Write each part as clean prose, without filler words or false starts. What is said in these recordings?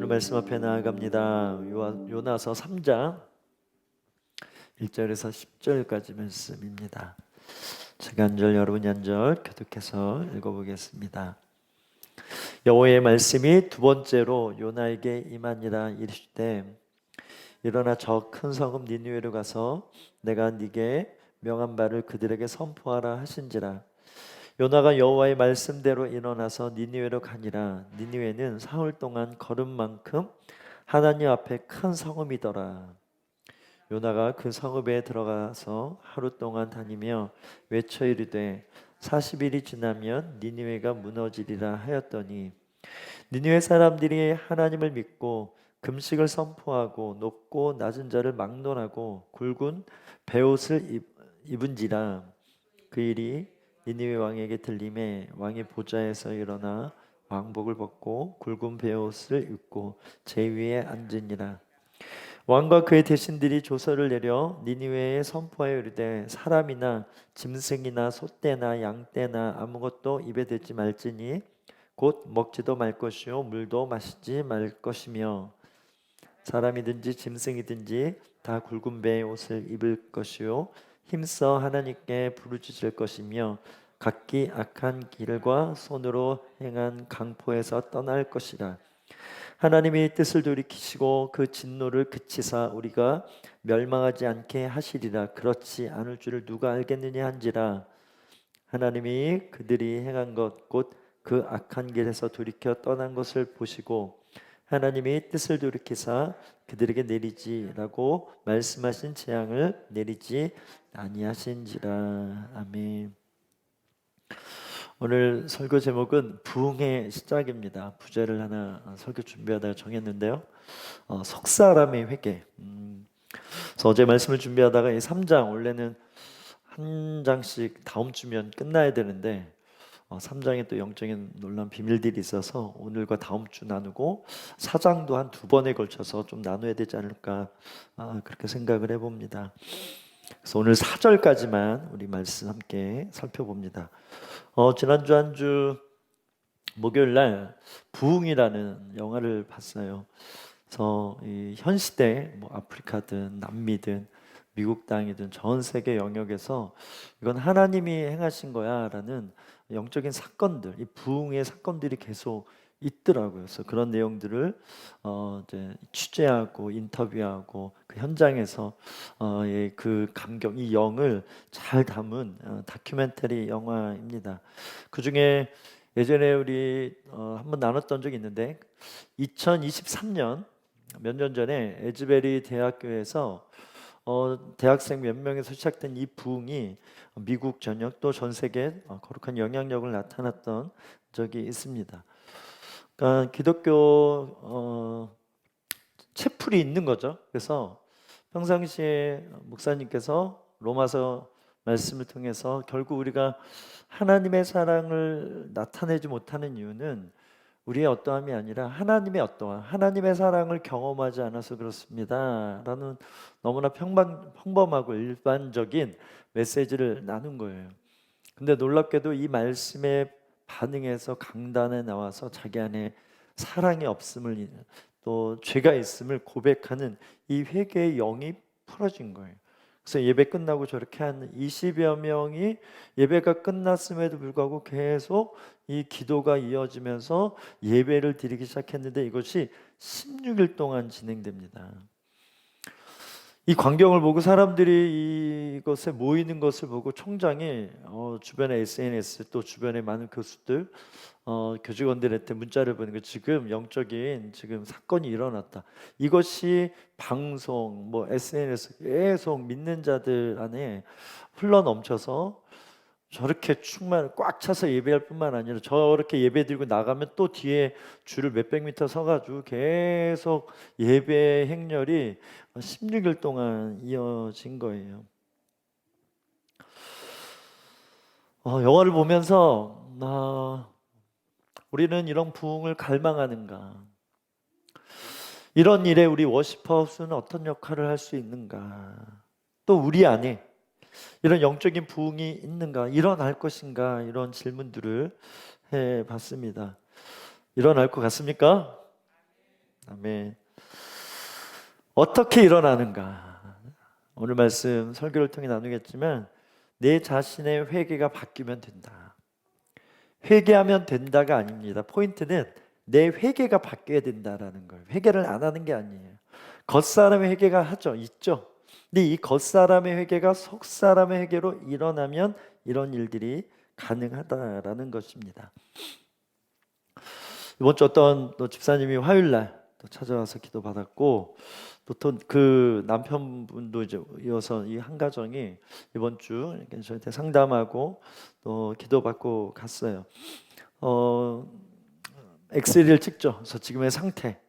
오늘 말씀 앞에 나아갑니다. 요나서 3장 1절에서 10절까지 말씀입니다. 제가 한 절 여러분이 한 절 교독해서 읽어보겠습니다. 여호와의 말씀이 두 번째로 요나에게 임하니라. 이르시되 일어나 저 큰 성읍 니느웨로 가서 내가 네게 명한 바를 그들에게 선포하라 하신지라. 요나가 여호와의 말씀대로 일어나서 니느웨로 가니라. 니느웨는 사흘 동안 걸은 만큼 하나님 앞에 큰 성읍이더라. 요나가 그 성읍에 들어가서 하루 동안 다니며 외쳐 이르되 40일이 지나면 니느웨가 무너지리라 하였더니 니느웨 사람들이 하나님을 믿고 금식을 선포하고 높고 낮은 자를 막론하고 굵은 베옷을 입은지라. 그 일이 니느웨 왕에게 들림에 왕의 보좌에서 일어나 왕복을 벗고 굵은 베옷을 입고 제위에 앉으니라. 왕과 그의 대신들이 조서를 내려 니느웨에 선포하여 이르되 사람이나 짐승이나 소떼나 양떼나 아무것도 입에 대지 말지니 곧 먹지도 말 것이요 물도 마시지 말 것이며 사람이든지 짐승이든지 다 굵은 베옷을 입을 것이요 힘써 하나님께 부르짖을 것이며 각기 악한 길과 손으로 행한 강포에서 떠날 것이라. 하나님이 뜻을 돌이키시고 그 진노를 그치사 우리가 멸망하지 않게 하시리라. 그렇지 않을 줄을 누가 알겠느냐 한지라. 하나님이 그들이 행한 것 곧 그 악한 길에서 돌이켜 떠난 것을 보시고 하나님이 뜻을 돌이키사 그들에게 내리지라고 말씀하신 재앙을 내리지 아니하신지라. 아멘. 오늘 설교 제목은 부흥의 시작입니다. 부제를 하나 설교 준비하다가 정했는데요. 속사람의 회개. 그래서 어제 말씀을 준비하다가 이 3장 원래는 한 장씩 다음 주면 끝나야 되는데 3장에 또 영적인 놀라운 비밀들이 있어서 오늘과 다음 주 나누고 4장도 한 두 번에 걸쳐서 좀 나눠야 되지 않을까 그렇게 생각을 해봅니다. 그래서 오늘 4절까지만 우리 말씀 함께 살펴봅니다. 지난주 한 주 목요일 날 부흥이라는 영화를 봤어요. 그래서 이 현 시대 뭐 아프리카든 남미든 미국 땅이든 전 세계 영역에서 이건 하나님이 행하신 거야라는 영적인 사건들, 이 부흥의 사건들이 계속 있더라고요. 그래서 그런 내용들을 이제 취재하고 인터뷰하고 그 현장에서 그 감격, 이 영을 잘 담은 다큐멘터리 영화입니다. 그 중에 예전에 우리 한번 나눴던 적이 있는데 2023년 몇 년 전에 에즈베리 대학교에서 대학생 몇 명에서 시작된 이 부흥이 미국 전역 또 전 세계에 거룩한 영향력을 나타났던 적이 있습니다. 그러니까 기독교 채플이 있는 거죠. 그래서 평상시에 목사님께서 로마서 말씀을 통해서 결국 우리가 하나님의 사랑을 나타내지 못하는 이유는 우리의 어떠함이 아니라 하나님의 어떠함, 하나님의 사랑을 경험하지 않아서 그렇습니다 라는 너무나 평범하고 일반적인 메시지를 나눈 거예요. 근데 놀랍게도 이 말씀에 반응해서 강단에 나와서 자기 안에 사랑이 없음을 또 죄가 있음을 고백하는 이 회개의 영이 풀어진 거예요. 그래서 예배 끝나고 저렇게 한 20여 명이 예배가 끝났음에도 불구하고 계속 이 기도가 이어지면서 예배를 드리기 시작했는데 이것이 16일 동안 진행됩니다. 이 광경을 보고 사람들이 이것에 모이는 것을 보고 총장이 주변의 SNS 또 주변의 많은 교수들 교직원들한테 문자를 보낸 거 지금 영적인 지금 사건이 일어났다. 이것이 방송 뭐 SNS 계속 믿는 자들 안에 흘러 넘쳐서 저렇게 꽉 차서 예배할 뿐만 아니라 저렇게 예배 드리고 나가면 또 뒤에 줄을 몇백 미터 서가지고 계속 예배 행렬이 16일 동안 이어진 거예요. 영화를 보면서 우리는 이런 부흥을 갈망하는가? 이런 일에 우리 워시퍼하우스는 어떤 역할을 할 수 있는가? 또 우리 안에 이런 영적인 부흥이 있는가? 일어날 것인가? 이런 질문들을 해봤습니다. 일어날 것 같습니까? 아멘. 어떻게 일어나는가? 오늘 말씀 설교를 통해 나누겠지만 내 자신의 회개가 바뀌면 된다. 회개하면 된다가 아닙니다. 포인트는 내 회개가 바뀌어야 된다라는 거예요. 회개를 안 하는 게 아니에요. 겉사람의 회개가 있죠. 근데 이 겉사람의 회개가 속사람의 회개로 일어나면 이런 일들이 가능하다라는 것입니다. 이번 주 어떤 또 집사님이 화요일날 또 찾아와서 기도받았고 또 그 남편분도 이제 이어서 이 한 가정이 이번 주 이렇게 저한테 상담하고 또 기도받고 갔어요. 엑스레이를 찍죠. 그래서 지금의 상태,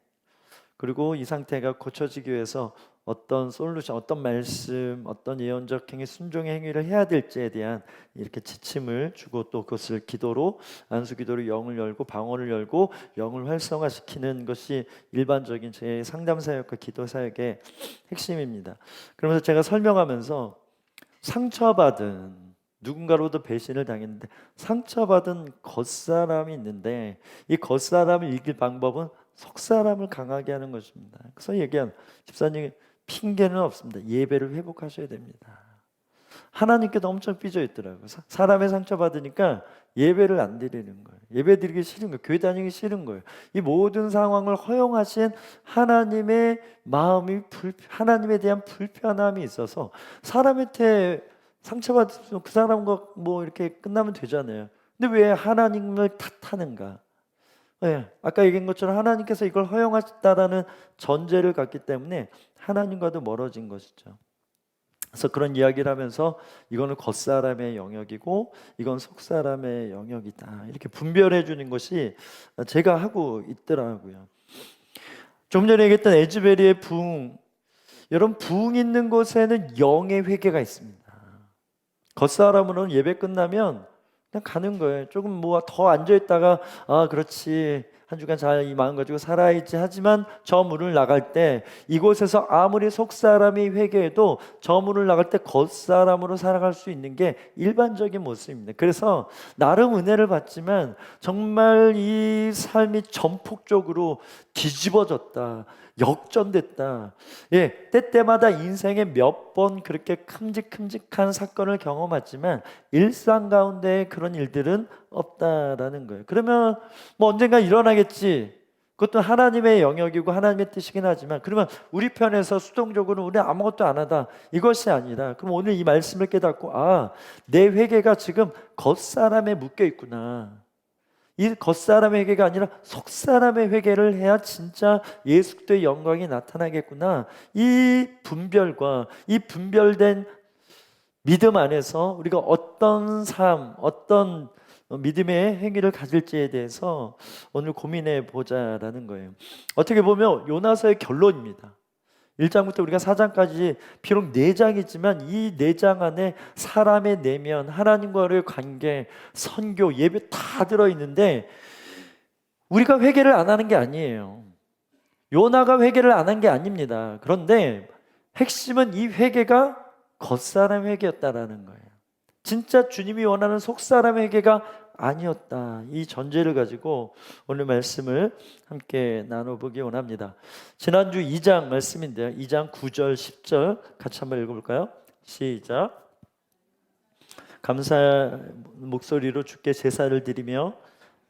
그리고 이 상태가 고쳐지기 위해서 어떤 솔루션, 어떤 말씀, 어떤 예언적 행위, 순종의 행위를 해야 될지에 대한 이렇게 지침을 주고 또 그것을 기도로, 안수기도로 영을 열고 방언을 열고 영을 활성화시키는 것이 일반적인 제 상담 사역과 기도 사역의 핵심입니다. 그러면서 제가 설명하면서 상처받은, 누군가로부터 배신을 당했는데 상처받은 겉사람이 있는데 이 겉사람을 이길 방법은 속사람을 강하게 하는 것입니다. 그래서 얘기한 집사님, 핑계는 없습니다. 예배를 회복하셔야 됩니다. 하나님께도 엄청 삐져 있더라고요. 사람의 상처받으니까 예배를 안 드리는 거예요. 예배 드리기 싫은 거예요. 교회 다니기 싫은 거예요. 이 모든 상황을 허용하신 하나님의 마음이 하나님에 대한 불편함이 있어서 사람한테 상처받으면 그 사람과 뭐 이렇게 끝나면 되잖아요. 근데 왜 하나님을 탓하는가? 네, 아까 얘기한 것처럼 하나님께서 이걸 허용하셨다라는 전제를 갖기 때문에 하나님과도 멀어진 것이죠. 그래서 그런 이야기를 하면서 이거는 겉사람의 영역이고 이건 속사람의 영역이다, 이렇게 분별해 주는 것이 제가 하고 있더라고요. 좀 전에 얘기했던 에즈베리의 부흥, 여러분, 부흥 있는 곳에는 영의 회개가 있습니다. 겉사람으로는 예배 끝나면 그냥 가는 거예요. 조금 뭐 더 앉아있다가 그렇지, 한 주간 잘 이 마음 가지고 살아야지 하지만 저 문을 나갈 때, 이곳에서 아무리 속사람이 회개해도 저 문을 나갈 때 겉사람으로 살아갈 수 있는 게 일반적인 모습입니다. 그래서 나름 은혜를 받지만 정말 이 삶이 전폭적으로 뒤집어졌다, 역전됐다. 때때마다 인생에 몇 번 그렇게 큼직큼직한 사건을 경험했지만 일상 가운데 그런 일들은 없다라는 거예요. 그러면 뭐 언젠가 일어나겠지. 그것도 하나님의 영역이고 하나님의 뜻이긴 하지만, 그러면 우리 편에서 수동적으로 우리 아무것도 안 하다, 이것이 아니라, 그럼 오늘 이 말씀을 깨닫고 내 회개가 지금 겉사람에 묶여 있구나. 이 겉사람의 회개가 아니라 속사람의 회개를 해야 진짜 예수 그리스도의 영광이 나타나겠구나. 이 분별과 이 분별된 믿음 안에서 우리가 어떤 삶, 어떤 믿음의 행위를 가질지에 대해서 오늘 고민해 보자라는 거예요. 어떻게 보면 요나서의 결론입니다. 1장부터 우리가 4장까지 비록 4장이지만 이 4장 안에 사람의 내면, 하나님과의 관계, 선교, 예배 다 들어있는데 우리가 회개를 안 하는 게 아니에요. 요나가 회개를 안 한 게 아닙니다. 그런데 핵심은 이 회개가 겉사람 회개였다라는 거예요. 진짜 주님이 원하는 속사람 회개가 아니었다, 이 전제를 가지고 오늘 말씀을 함께 나눠보기 원합니다. 지난주 2장 말씀인데요, 2장 9절 10절 같이 한번 읽어볼까요? 시작. 감사 목소리로 주께 제사를 드리며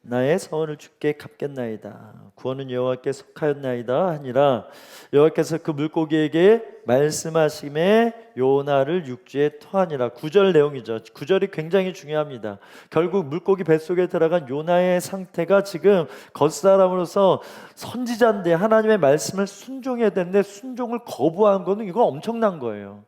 나의 서원을 주께 갚겠나이다. 구원은 여호와께 속하였나이다 하니라. 여호와께서 그 물고기에게 말씀하심에 요나를 육지에 토하니라. 9절 내용이죠. 9절이 굉장히 중요합니다. 결국 물고기 뱃속에 들어간 요나의 상태가 지금 겉사람으로서 선지자인데 하나님의 말씀을 순종해야 되는데 순종을 거부한 거는 이거 엄청난 거예요.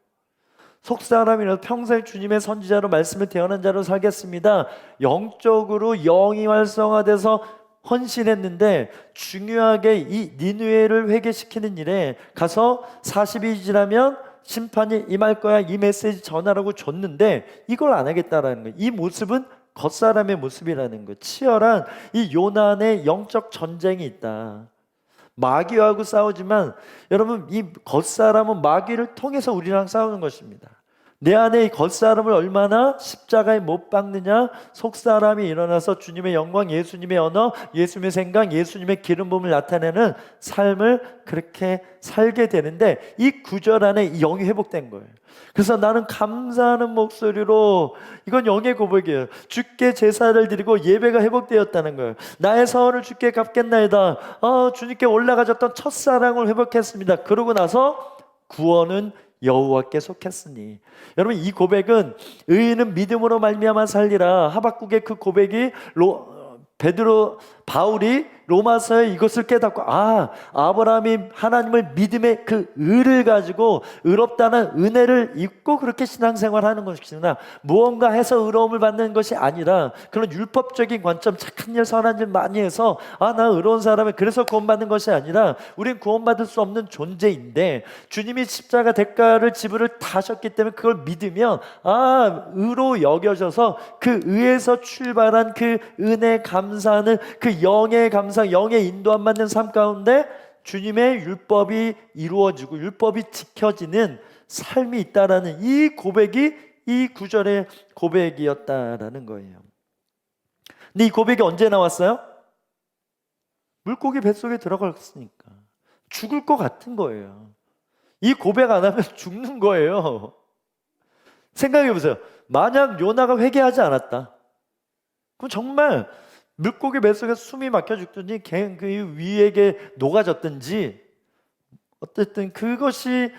속사람이라도 평생 주님의 선지자로 말씀을 대언한 자로 살겠습니다. 영적으로 영이 활성화돼서 헌신했는데 중요하게 이 니느웨를 회개시키는 일에 가서 40일이 지나면 심판이 임할 거야, 이 메시지 전하라고 줬는데 이걸 안 하겠다라는 거예요. 이 모습은 겉사람의 모습이라는 거예요. 치열한 이 요나 안에 영적 전쟁이 있다. 마귀하고 싸우지만 여러분, 이 겉사람은 마귀를 통해서 우리랑 싸우는 것입니다. 내 안에 이 겉사람을 얼마나 십자가에 못 박느냐. 속사람이 일어나서 주님의 영광, 예수님의 언어, 예수님의 생각, 예수님의 기름 부음을 나타내는 삶을 그렇게 살게 되는데, 이 구절 안에 영이 회복된 거예요. 그래서 나는 감사하는 목소리로, 이건 영의 고백이에요. 주께 제사를 드리고 예배가 회복되었다는 거예요. 나의 서원을 주께 갚겠나이다. 주님께 올라가졌던 첫사랑을 회복했습니다. 그러고 나서 구원은 여호와께 속했으니. 여러분, 이 고백은 의인은 믿음으로 말미암아 살리라. 하박국의 그 고백이 바울이 로마서에 이것을 깨닫고, 아브라함이 하나님을 믿음의 그 의를 가지고 의롭다는 은혜를 입고 그렇게 신앙생활하는 것이구나. 무언가 해서 의로움을 받는 것이 아니라 그런 율법적인 관점, 착한 일 선한 일 많이 해서 나 의로운 사람이 그래서 구원받는 것이 아니라, 우린 구원받을 수 없는 존재인데 주님이 십자가 대가를 지불을 다 하셨기 때문에 그걸 믿으면 의로 여겨져서 그 의에서 출발한 그 은혜 감사하는 그 영의 감사, 영의 인도함 받는 삶 가운데 주님의 율법이 이루어지고 율법이 지켜지는 삶이 있다라는 이 고백이 이 구절의 고백이었다라는 거예요. 근데 이 고백이 언제 나왔어요? 물고기 뱃속에 들어갔으니까 죽을 것 같은 거예요. 이 고백 안 하면 죽는 거예요. 생각해 보세요. 만약 요나가 회개하지 않았다, 그럼 정말 물고기 뱃속에 숨이 막혀 죽든지 그 위에게 녹아졌든지, 어쨌든 그것이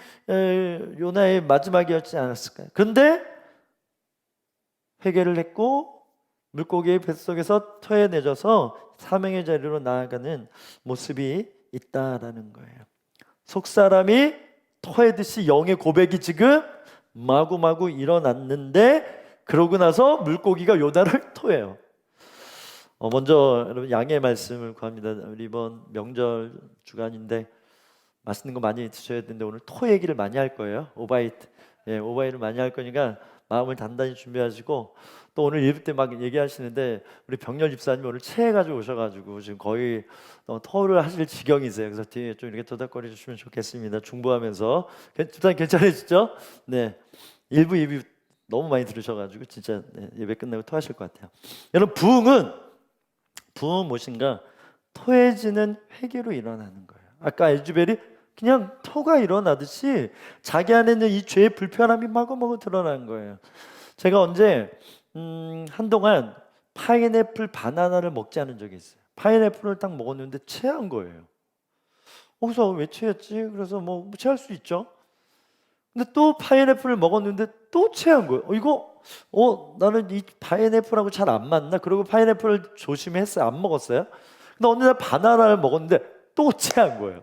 요나의 마지막이었지 않았을까요? 그런데 회개를 했고 물고기의 뱃속에서 토해내져서 사명의 자리로 나아가는 모습이 있다라는 거예요. 속사람이 토해듯이 영의 고백이 지금 마구마구 일어났는데, 그러고 나서 물고기가 요나를 토해요. 먼저 여러분 양의 말씀을 구합니다. 우리 이번 명절 주간인데 맛있는 거 많이 드셔야 되는데 오늘 토 얘기를 많이 할 거예요. 오바이트, 오바이트를 많이 할 거니까 마음을 단단히 준비하시고, 또 오늘 예배 때 막 얘기하시는데 우리 병렬 집사님 오늘 체해가지고 오셔가지고 지금 거의 토를 하실 지경이세요. 그래서 뒤에 좀 이렇게 도닥거려 주시면 좋겠습니다. 중보하면서. 집사님 괜찮으시죠? 네, 1부 2부 너무 많이 들으셔가지고 진짜 예배 끝나고 토하실 것 같아요. 여러분, 부흥은 무엇인가? 토해지는 회개로 일어나는 거예요. 아까 에즈벨이 그냥 토가 일어나듯이 자기 안에 있는 이 죄의 불편함이 마구마구 드러난 거예요. 제가 언제 한동안 파인애플 바나나를 먹지 않은 적이 있어요. 파인애플을 딱 먹었는데 체한 거예요. 그래서 왜 체했지? 그래서 뭐 체할 수 있죠. 근데 또 파인애플을 먹었는데 또 체한 거예요. 나는 이 파인애플하고 잘 안 맞나? 그리고 파인애플을 조심히 했어요. 안 먹었어요. 근데 어느 날 바나나를 먹었는데 또 체한 거예요.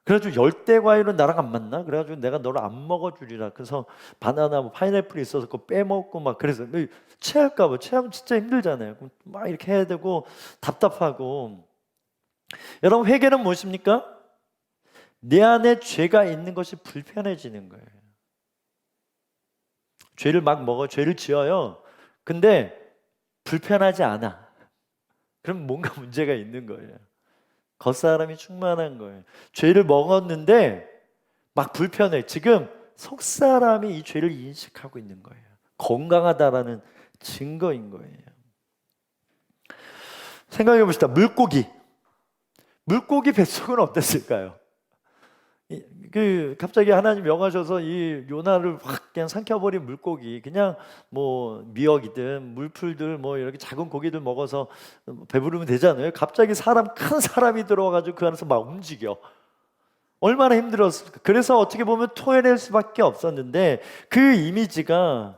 그래가지고 열대 과일은 나랑 안 맞나? 그래가지고 내가 너를 안 먹어주리라. 그래서 바나나, 파인애플이 있어서 그거 빼먹고 막 그래서 체할까 봐. 체하면 진짜 힘들잖아요. 막 이렇게 해야 되고 답답하고. 여러분, 회개는 무엇입니까? 내 안에 죄가 있는 것이 불편해지는 거예요. 죄를 막 먹어, 죄를 지어요. 근데 불편하지 않아. 그럼 뭔가 문제가 있는 거예요. 겉사람이 충만한 거예요. 죄를 먹었는데 막 불편해. 지금 속사람이 이 죄를 인식하고 있는 거예요. 건강하다라는 증거인 거예요. 생각해 봅시다. 물고기 뱃속은 어땠을까요? 갑자기 하나님 명하셔서 이 요나를 확 그냥 삼켜버린 물고기, 그냥 뭐 미역이든 물풀들 뭐 이렇게 작은 고기들 먹어서 배부르면 되잖아요. 갑자기 큰 사람이 들어와가지고 그 안에서 막 움직여. 얼마나 힘들었을까. 그래서 어떻게 보면 토해낼 수밖에 없었는데, 그 이미지가,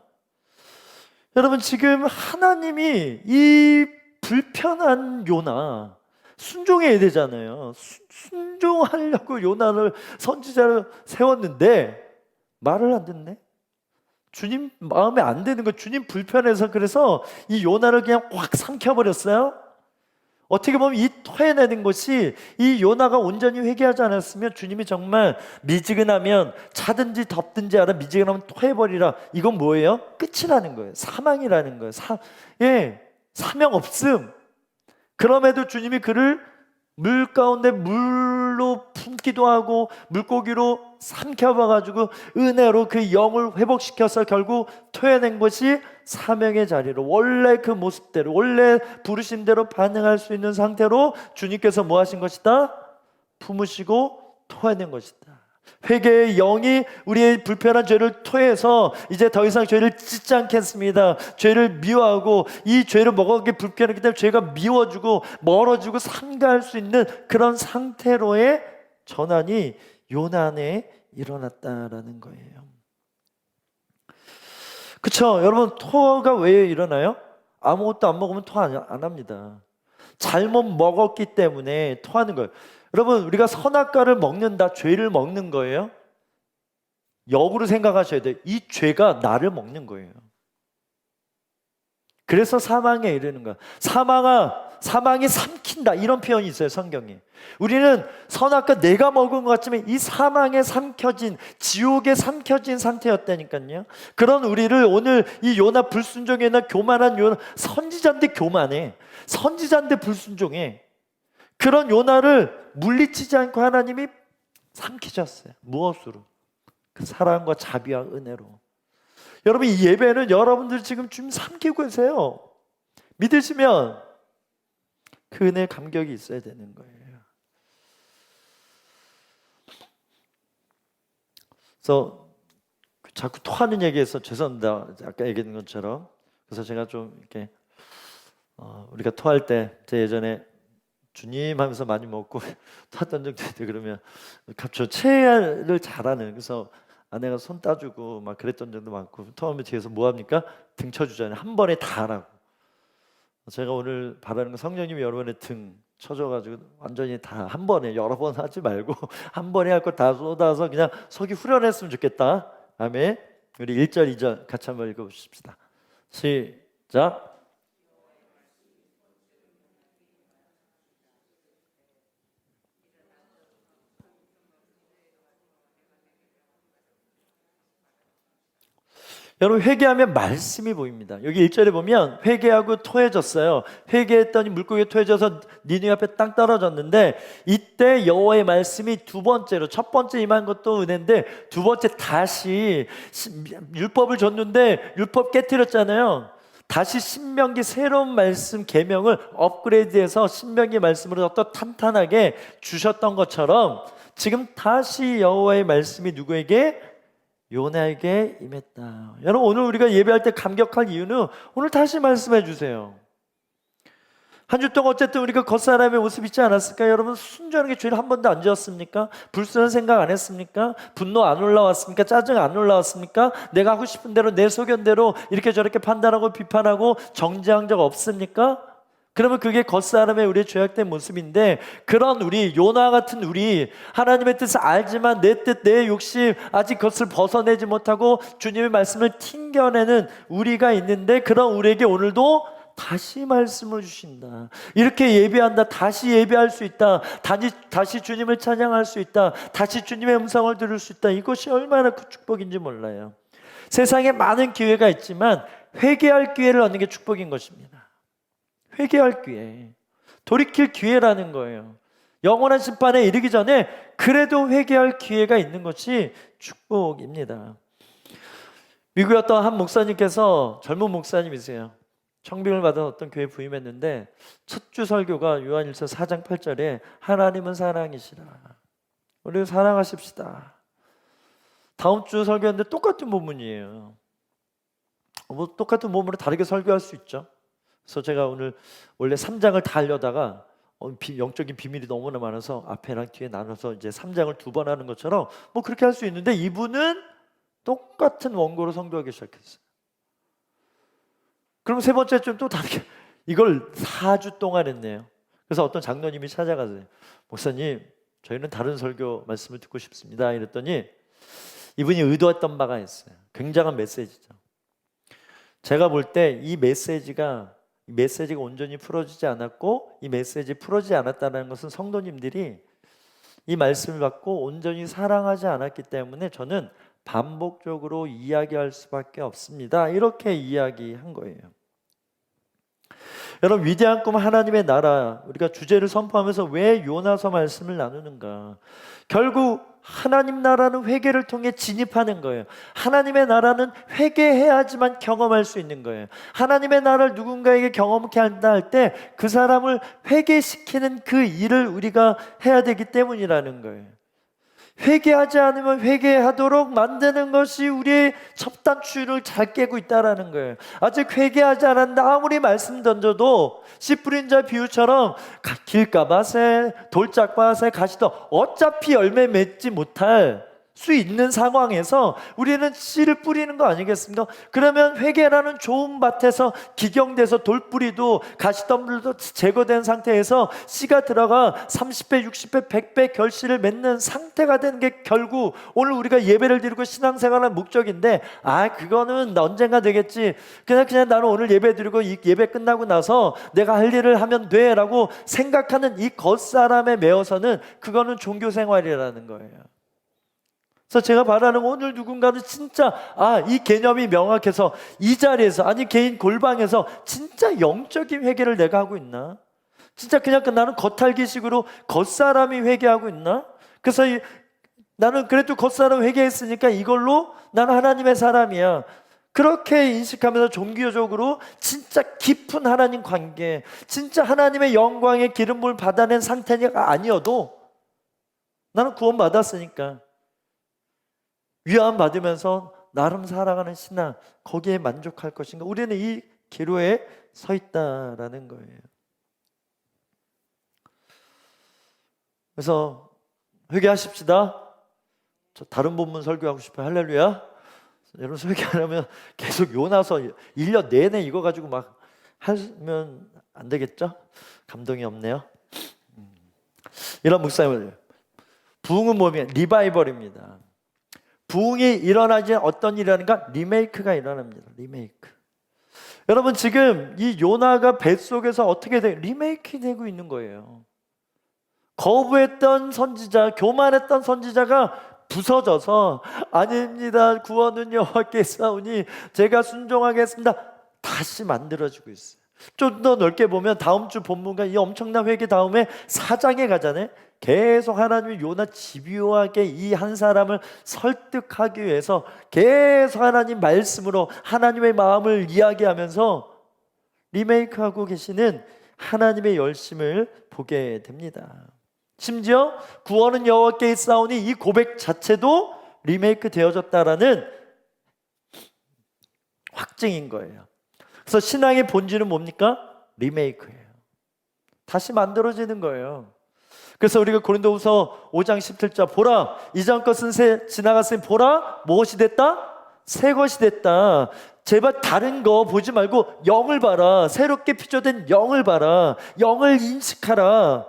여러분, 지금 하나님이 이 불편한 요나 순종해야 되잖아요. 순종하려고 요나를 선지자를 세웠는데 말을 안 듣네. 주님 마음에 안 드는 거, 주님 불편해서 그래서 이 요나를 그냥 확 삼켜버렸어요. 어떻게 보면 이 토해내는 것이, 이 요나가 온전히 회개하지 않았으면 주님이 정말 미지근하면 차든지 덥든지 알아, 미지근하면 토해버리라. 이건 뭐예요? 끝이라는 거예요. 사망이라는 거예요. 사명 없음. 그럼에도 주님이 그를 물 가운데 물로 삼키도 하고 물고기로 삼켜봐가지고 은혜로 그 영을 회복시켜서 결국 토해낸 것이 사명의 자리로, 원래 그 모습대로, 원래 부르심대로 반응할 수 있는 상태로 주님께서 뭐 하신 것이다? 품으시고 토해낸 것이다. 회개의 영이 우리의 불편한 죄를 토해서 이제 더 이상 죄를 짓지 않겠습니다. 죄를 미워하고 이 죄를 먹었기 불편하기 때문에 죄가 미워지고 멀어지고 삼가할 수 있는 그런 상태로의 전환이 요나 안에 일어났다라는 거예요. 그렇죠? 여러분, 토가 왜 일어나요? 아무것도 안 먹으면 토 안 합니다. 잘못 먹었기 때문에 토하는 거예요. 여러분, 우리가 선악과를 먹는다, 죄를 먹는 거예요? 역으로 생각하셔야 돼요. 이 죄가 나를 먹는 거예요. 그래서 사망에 이르는 거야. 사망이 삼킨다, 이런 표현이 있어요, 성경에. 우리는 선악과 내가 먹은 것 같지만 이 사망에 삼켜진, 지옥에 삼켜진 상태였다니까요. 그런 우리를 오늘 이 요나 불순종에 나 교만한 요나, 선지자인데 교만해, 선지자인데 불순종해. 그런 요나를 물리치지 않고 하나님이 삼키셨어요. 무엇으로? 그 사랑과 자비와 은혜로. 여러분, 이 예배는 여러분들 지금 삼키고 계세요. 믿으시면 그 은혜의 감격이 있어야 되는 거예요. 그래서 자꾸 토하는 얘기해서 죄송합니다. 아까 얘기한 것처럼. 그래서 제가 좀 이렇게 우리가 토할 때, 제 예전에 주님 하면서 많이 먹고 토했던 적도 있대. 그러면 갑자기 체를 잘하는, 그래서 아내가 손 따주고 막 그랬던 적도 많고, 토하면 뒤에서 뭐 합니까? 등 쳐주잖아요. 한 번에 다 하라고. 제가 오늘 바라는 건 성령님이 여러분의 등 쳐줘가지고 완전히 다 한 번에, 여러 번 하지 말고 한 번에 할 거 다 쏟아서 그냥 속이 후련했으면 좋겠다. 아멘. 우리 1절 2절 같이 한번 읽어보십시다. 시작. 여러분, 회개하면 말씀이 보입니다. 여기 1절에 보면 회개하고 토해졌어요. 회개했더니 물고기에 토해져서 니네 앞에 땅 떨어졌는데, 이때 여호와의 말씀이 두 번째로, 첫 번째 임한 것도 은혜인데 두 번째 다시 율법을 줬는데 율법 깨트렸잖아요. 다시 신명기 새로운 말씀 계명을 업그레이드해서 신명기 말씀으로 더 탄탄하게 주셨던 것처럼 지금 다시 여호와의 말씀이 누구에게? 요나에게 임했다. 여러분, 오늘 우리가 예배할 때 감격할 이유는 오늘 다시 말씀해 주세요. 한 주 동안 어쨌든 우리가 겉사람의 모습 있지 않았을까? 여러분, 순전하게 죄를 한 번도 안 지었습니까? 불순한 생각 안 했습니까? 분노 안 올라왔습니까? 짜증 안 올라왔습니까? 내가 하고 싶은 대로, 내 소견대로 이렇게 저렇게 판단하고 비판하고 정죄한 적 없습니까? 그러면 그게 겉사람의 우리의 죄악된 모습인데, 그런 우리, 요나 같은 우리, 하나님의 뜻을 알지만 내 뜻, 내 욕심 아직 그것을 벗어내지 못하고 주님의 말씀을 튕겨내는 우리가 있는데, 그런 우리에게 오늘도 다시 말씀을 주신다. 이렇게 예배한다, 다시 예배할 수 있다, 다시 주님을 찬양할 수 있다, 다시 주님의 음성을 들을 수 있다. 이것이 얼마나 그 축복인지 몰라요. 세상에 많은 기회가 있지만 회개할 기회를 얻는 게 축복인 것입니다. 회개할 기회, 돌이킬 기회라는 거예요. 영원한 심판에 이르기 전에 그래도 회개할 기회가 있는 것이 축복입니다. 미국의 어떤 한 목사님께서, 젊은 목사님이세요. 청빙을 받은 어떤 교회에 부임했는데 첫 주 설교가 요한일서 4장 8절에 하나님은 사랑이시라, 우리 사랑하십시다. 다음 주 설교했는데 똑같은 본문이에요. 뭐 똑같은 본문으로 다르게 설교할 수 있죠. 그래서 제가 오늘 원래 3장을 다 하려다가 영적인 비밀이 너무나 많아서 앞에랑 뒤에 나눠서 이제 3장을 두 번 하는 것처럼 뭐 그렇게 할 수 있는데, 이분은 똑같은 원고로 선교하기 시작했어요. 그럼 세 번째 좀 또 다르게, 이걸 4주 동안 했네요. 그래서 어떤 장로님이 찾아가세요. 목사님, 저희는 다른 설교 말씀을 듣고 싶습니다. 이랬더니 이분이 의도했던 바가 있어요. 굉장한 메시지죠. 제가 볼 때 이 메시지가 온전히 풀어지지 않았고, 이 메시지 풀어지지 않았다는 것은 성도님들이 이 말씀을 받고 온전히 사랑하지 않았기 때문에 저는 반복적으로 이야기할 수밖에 없습니다. 이렇게 이야기한 거예요. 여러분, 위대한 꿈 하나님의 나라, 우리가 주제를 선포하면서 왜 요나서 말씀을 나누는가? 결국 하나님 나라는 회개를 통해 진입하는 거예요. 하나님의 나라는 회개해야지만 경험할 수 있는 거예요. 하나님의 나라를 누군가에게 경험케 한다 할 때 그 사람을 회개시키는 그 일을 우리가 해야 되기 때문이라는 거예요. 회개하지 않으면 회개하도록 만드는 것이 우리의 첫 단추를 잘 깨고 있다라는 거예요. 아직 회개하지 않았는데 아무리 말씀 던져도 씨 뿌린 자 비유처럼 길가마새, 돌짝밭에 가시도 어차피 열매 맺지 못할 수 있는 상황에서 우리는 씨를 뿌리는 거 아니겠습니까? 그러면 회개라는 좋은 밭에서 기경돼서 돌뿌리도 가시덤불도 제거된 상태에서 씨가 들어가 30배, 60배, 100배 결실을 맺는 상태가 되는 게 결국 오늘 우리가 예배를 드리고 신앙생활하는 목적인데, 그거는 언젠가 되겠지, 그냥 나는 오늘 예배 드리고 이 예배 끝나고 나서 내가 할 일을 하면 돼 라고 생각하는 이 겉사람에 매어서는 그거는 종교생활이라는 거예요. 그래서 제가 바라는 오늘 누군가는 진짜 이 개념이 명확해서 이 자리에서, 아니 개인 골방에서 진짜 영적인 회개를 내가 하고 있나? 진짜 그냥 나는 겉핥기식으로 겉사람이 회개하고 있나? 그래서 나는 그래도 겉사람 회개했으니까 이걸로 나는 하나님의 사람이야, 그렇게 인식하면서 종교적으로 진짜 깊은 하나님 관계, 진짜 하나님의 영광의 기름을 받아낸 상태가 아니어도 나는 구원 받았으니까 위안 받으면서 나름 살아가는 신앙, 거기에 만족할 것인가? 우리는 이 기로에 서 있다라는 거예요. 그래서 회개하십시다. 저 다른 본문 설교하고 싶어요. 할렐루야. 여러분, 설교하려면 계속 요나서 1년 내내 이거 가지고 막 하면 안 되겠죠? 감동이 없네요. 이런 목사님을, 부흥은 뭐냐? 리바이벌입니다. 부흥이 일어나지 어떤 일이라는가? 리메이크가 일어납니다. 리메이크. 여러분, 지금 이 요나가 뱃속에서 어떻게 리메이크 되고 있는 거예요. 거부했던 선지자, 교만했던 선지자가 부서져서 아닙니다, 구원은 여호와께 있사오니 제가 순종하겠습니다, 다시 만들어지고 있어요. 좀 더 넓게 보면 다음 주 본문과 이 엄청난 회개 다음에 4장에 가잖아요. 계속 하나님이 요나 집요하게 이 한 사람을 설득하기 위해서 계속 하나님 말씀으로 하나님의 마음을 이야기하면서 리메이크하고 계시는 하나님의 열심을 보게 됩니다. 심지어 구원은 여호와께 있사오니 이 고백 자체도 리메이크 되어졌다라는 확증인 거예요. 그래서 신앙의 본질은 뭡니까? 리메이크예요. 다시 만들어지는 거예요. 그래서 우리가 고린도후서 5장 17절, 보라 이전 것은 지나갔으니 보라 무엇이 됐다? 새 것이 됐다. 제발 다른 거 보지 말고 영을 봐라. 새롭게 피조된 영을 봐라. 영을 인식하라.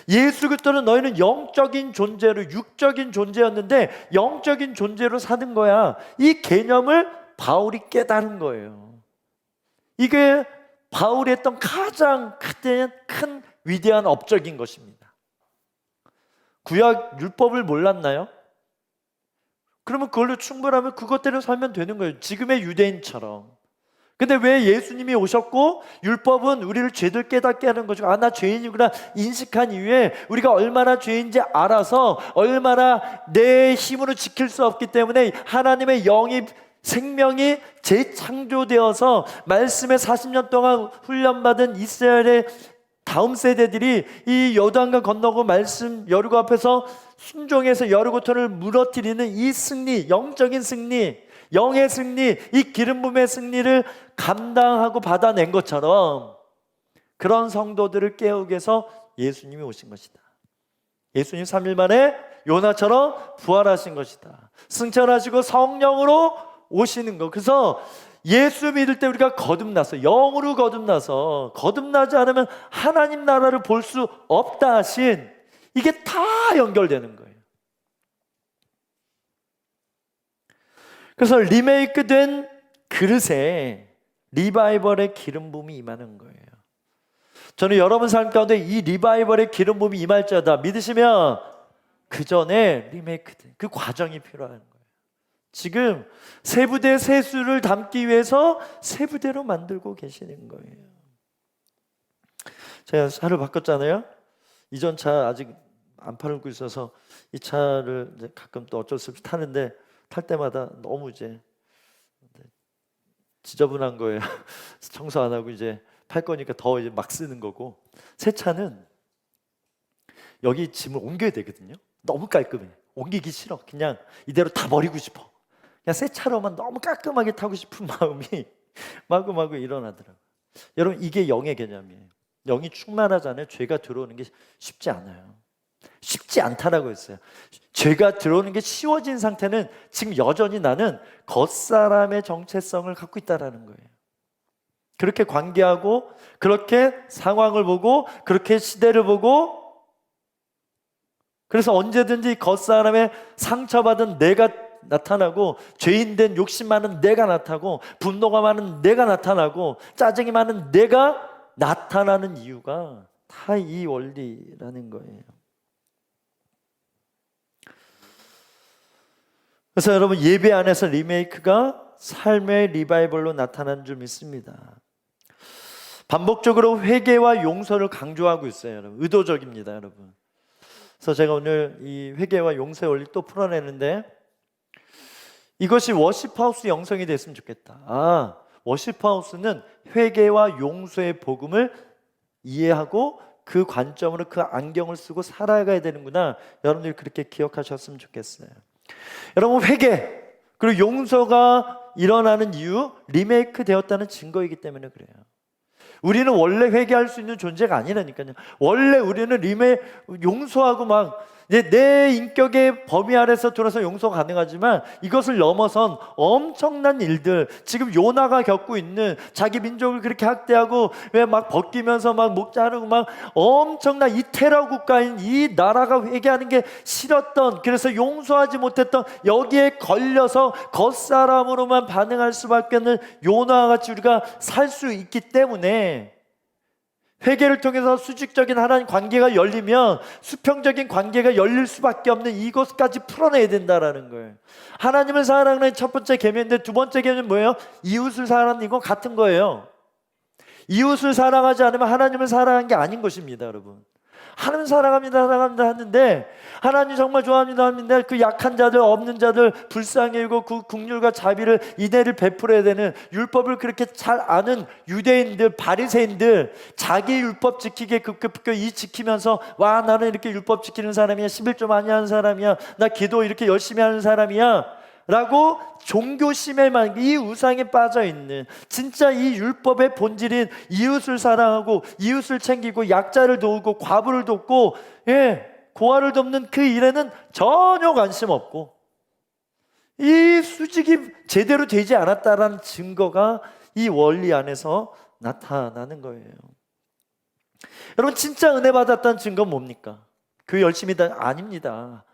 예수 그리스도는 너희는 영적인 존재로, 육적인 존재였는데 영적인 존재로 사는 거야. 이 개념을 바울이 깨달은 거예요. 이게 바울이 했던 가장 큰 위대한 업적인 것입니다. 구약 율법을 몰랐나요? 그러면 그걸로 충분하면 그것대로 살면 되는 거예요. 지금의 유대인처럼. 근데 왜 예수님이 오셨고 율법은 우리를 죄들 깨닫게 하는 거죠. 나 죄인이구나 인식한 이후에 우리가 얼마나 죄인지 알아서 얼마나 내 힘으로 지킬 수 없기 때문에 하나님의 영이, 생명이 재창조되어서 말씀에 40년 동안 훈련받은 이스라엘의 다음 세대들이 이 요단강 건너고 말씀 여리고 앞에서 순종해서 여리고턴을 무너뜨리는 이 승리, 영적인 승리, 영의 승리, 이 기름 부음의 승리를 감당하고 받아낸 것처럼 그런 성도들을 깨우기 위해서 예수님이 오신 것이다. 예수님 3일 만에 요나처럼 부활하신 것이다. 승천하시고 성령으로 오시는 것. 그래서 예수 믿을 때 우리가 거듭나서, 영으로 거듭나서, 거듭나지 않으면 하나님 나라를 볼 수 없다 하신, 이게 다 연결되는 거예요. 그래서 리메이크된 그릇에 리바이벌의 기름 부음이 임하는 거예요. 저는 여러분 삶 가운데 이 리바이벌의 기름 부음이 임할지어다 믿으시면 그 전에 리메이크된 그 과정이 필요한 거예요. 지금 새 부대 새 수를 담기 위해서 새 부대로 만들고 계시는 거예요. 제가 차를 바꿨잖아요. 이전 차 아직 안 팔고 있어서 이 차를 이제 가끔 또 어쩔 수 없이 타는데 탈 때마다 너무 이제 지저분한 거예요. 청소 안 하고 이제 팔 거니까 더 이제 막 쓰는 거고, 새 차는 여기 짐을 옮겨야 되거든요. 너무 깔끔해. 옮기기 싫어. 그냥 이대로 다 버리고 싶어. 그냥 새 차로만 너무 깔끔하게 타고 싶은 마음이 마구마구 일어나더라고요. 여러분, 이게 영의 개념이에요. 영이 충만하잖아요. 죄가 들어오는 게 쉽지 않아요. 쉽지 않다라고 했어요. 죄가 들어오는 게 쉬워진 상태는 지금 여전히 나는 겉사람의 정체성을 갖고 있다라는 거예요. 그렇게 관계하고, 그렇게 상황을 보고, 그렇게 시대를 보고, 그래서 언제든지 겉사람의 상처받은 내가 나타나고, 죄인된 욕심 많은 내가 나타나고, 분노가 많은 내가 나타나고, 짜증이 많은 내가 나타나는 이유가 다 이 원리라는 거예요. 그래서 여러분, 예배 안에서 리메이크가 삶의 리바이벌로 나타난 줄 믿습니다. 반복적으로 회개와 용서를 강조하고 있어요, 여러분. 의도적입니다, 여러분. 그래서 제가 오늘 이 회개와 용서의 원리 또 풀어내는데, 이것이 워십하우스 영성이 됐으면 좋겠다. 워십하우스는 회개와 용서의 복음을 이해하고 그 관점으로 그 안경을 쓰고 살아가야 되는구나. 여러분들이 그렇게 기억하셨으면 좋겠어요. 여러분, 회개 그리고 용서가 일어나는 이유, 리메이크 되었다는 증거이기 때문에 그래요. 우리는 원래 회개할 수 있는 존재가 아니라니까요. 원래 우리는 용서하고 막 내 인격의 범위 아래서 들어서 용서가 가능하지만, 이것을 넘어선 엄청난 일들, 지금 요나가 겪고 있는, 자기 민족을 그렇게 학대하고 왜 막 벗기면서 막 목 자르고 막 엄청난 이 테러 국가인 이 나라가 회개하는 게 싫었던, 그래서 용서하지 못했던, 여기에 걸려서 겉사람으로만 반응할 수밖에 없는 요나와 같이 우리가 살 수 있기 때문에, 회개를 통해서 수직적인 하나님 관계가 열리면 수평적인 관계가 열릴 수밖에 없는 이것까지 풀어내야 된다라는 거예요. 하나님을 사랑하는 첫 번째 계명인데, 두 번째 계명은 뭐예요? 이웃을 사랑하는 건 같은 거예요. 이웃을 사랑하지 않으면 하나님을 사랑한 게 아닌 것입니다, 여러분. 하나님 사랑합니다 하는데, 하나님 정말 좋아합니다 하는데, 그 약한 자들, 없는 자들 불쌍히 여기고 그 긍휼과 자비를, 인애를 베풀어야 되는, 율법을 그렇게 잘 아는 유대인들, 바리새인들, 자기 율법 지키게 급급하게 이 지키면서, 와, 나는 이렇게 율법 지키는 사람이야, 11조 많이 하는 사람이야, 나 기도 이렇게 열심히 하는 사람이야 라고 종교심에만, 이 우상에 빠져있는, 진짜 이 율법의 본질인 이웃을 사랑하고 이웃을 챙기고 약자를 도우고 과부를 돕고 고아를 돕는 그 일에는 전혀 관심 없고, 이 수직이 제대로 되지 않았다라는 증거가 이 원리 안에서 나타나는 거예요. 여러분, 진짜 은혜 받았다는 증거는 뭡니까? 그 열심히 아닙니다.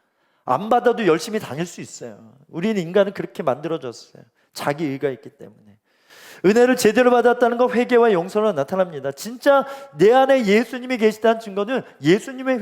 안 받아도 열심히 다닐 수 있어요. 우리는 인간은 그렇게 만들어졌어요. 자기 의가 있기 때문에. 은혜를 제대로 받았다는 건 회개와 용서로 나타납니다. 진짜 내 안에 예수님이 계시다는 증거는 예수님의